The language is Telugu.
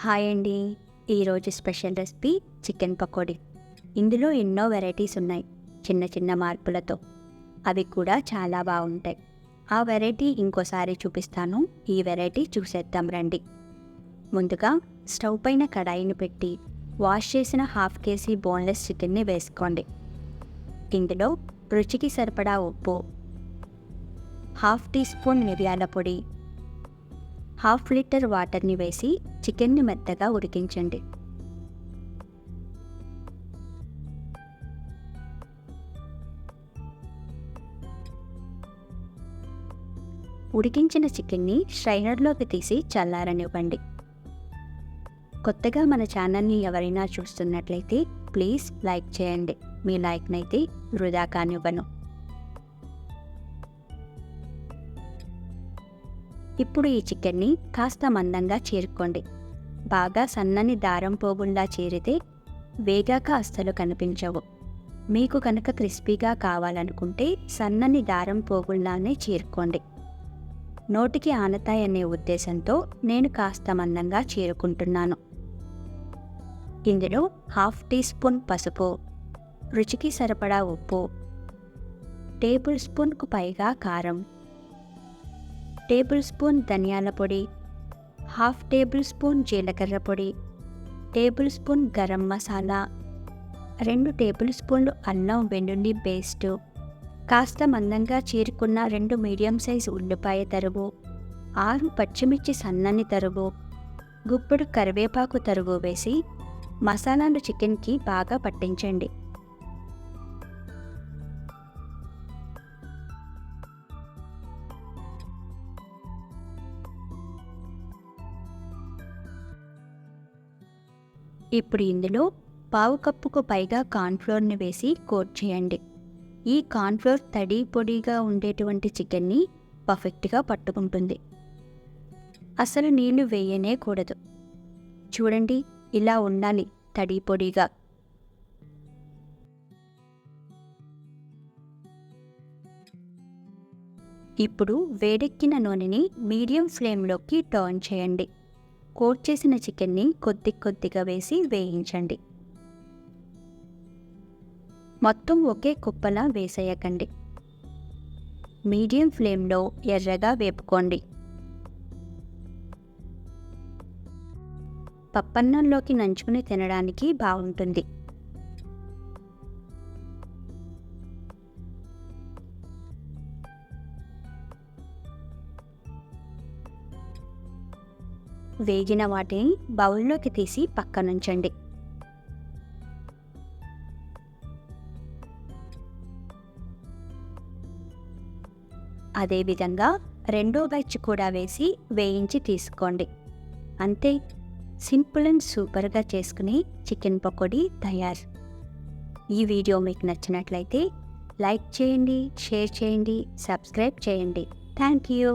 హాయ్ అండి. ఈరోజు స్పెషల్ రెసిపీ చికెన్ పకోడీ. ఇందులో ఎన్నో వెరైటీస్ ఉన్నాయి, చిన్న చిన్న మార్పులతో. అవి కూడా చాలా బాగుంటాయి. ఆ వెరైటీ ఇంకోసారి చూపిస్తాను. ఈ వెరైటీ చూసేద్దాం రండి. ముందుగా స్టవ్ పైన కడాయిని పెట్టి వాష్ చేసిన 1/2 కేజీ బోన్లెస్ చికెన్ని వేసుకోండి. ఇందులో రుచికి సరిపడా ఉప్పు, 1/2 టీ స్పూన్ మిరియాల పొడి, 1/2 లీటర్ వాటర్ని వేసి చికెన్ని మెత్తగా ఉడికించండి. ఉడికించిన చికెన్ని స్ట్రైనర్లోకి తీసి చల్లారనివ్వండి. కొత్తగా మన ఛానల్ని ఎవరైనా చూస్తున్నట్లయితే ప్లీజ్ లైక్ చేయండి. మీ లైక్నైతే వృధా కానివ్వను. ఇప్పుడు ఈ చికెన్ని కాస్త మందంగా చీరుకోండి. బాగా సన్నని దారం పోగుల్లా చీరితే వేగాక అస్సలు కనిపించవు. మీకు కనుక క్రిస్పీగా కావాలనుకుంటే సన్నని దారం పోగుల్లానే చీరుకోండి. నోటికి ఆనతాయనే ఉద్దేశంతో నేను కాస్త మందంగా చీరుకుంటున్నాను. ఇందులో 1/2 టీ స్పూన్ పసుపు, రుచికి సరిపడా ఉప్పు, టేబుల్ స్పూన్కు పైగా కారం, టేబుల్ స్పూన్ ధనియాల పొడి, 1/2 టేబుల్ స్పూన్ జీలకర్ర పొడి, table spoon garam masala, 2 table స్పూన్లు అల్లం వెల్లుల్లి పేస్టు, కాస్త మందంగా చీరుకున్న 2 మీడియం సైజు ఉల్లిపాయ తరుగు, 6 పచ్చిమిర్చి సన్నని తరుగు, గుప్పెడు కరివేపాకు తరుగు వేసి మసాలాలు చికెన్కి బాగా పట్టించండి. ఇప్పుడు ఇందులో 1/2 కప్పుకు పైగా కార్న్ఫ్లోర్ని వేసి కోట్ చేయండి. ఈ కార్న్ఫ్లోర్ తడి పొడిగా ఉండేటువంటి చికెన్ని పర్ఫెక్ట్గా పట్టుకుంటుంది. అసలు నీళ్లు వేయనే కూడదు. చూడండి, ఇలా ఉండాలి, తడి పొడిగా. ఇప్పుడు వేడెక్కిన నూనెని మీడియం ఫ్లేమ్లోకి టర్న్ చేయండి. కోట్ చేసిన చికెన్ని కొద్ది కొద్దిగా వేసి వేయించండి. మొత్తం ఒకే కుప్పలా వేసేయకండి. మీడియం ఫ్లేమ్లో ఎర్రగా వేపుకోండి. పప్పన్నంలోకి నంచుకుని తినడానికి బాగుంటుంది. వేగిన వాటిని బౌల్లోకి తీసి పక్కనుంచండి. అదేవిధంగా రెండో బ్యాచ్ కూడా వేసి వేయించి తీసుకోండి. అంతే, సింపుల్ అండ్ సూపర్గా చేసుకుని చికెన్ పకోడీ తయారు. ఈ వీడియో మీకు నచ్చినట్లయితే లైక్ చేయండి, షేర్ చేయండి, సబ్స్క్రైబ్ చేయండి. Thank you.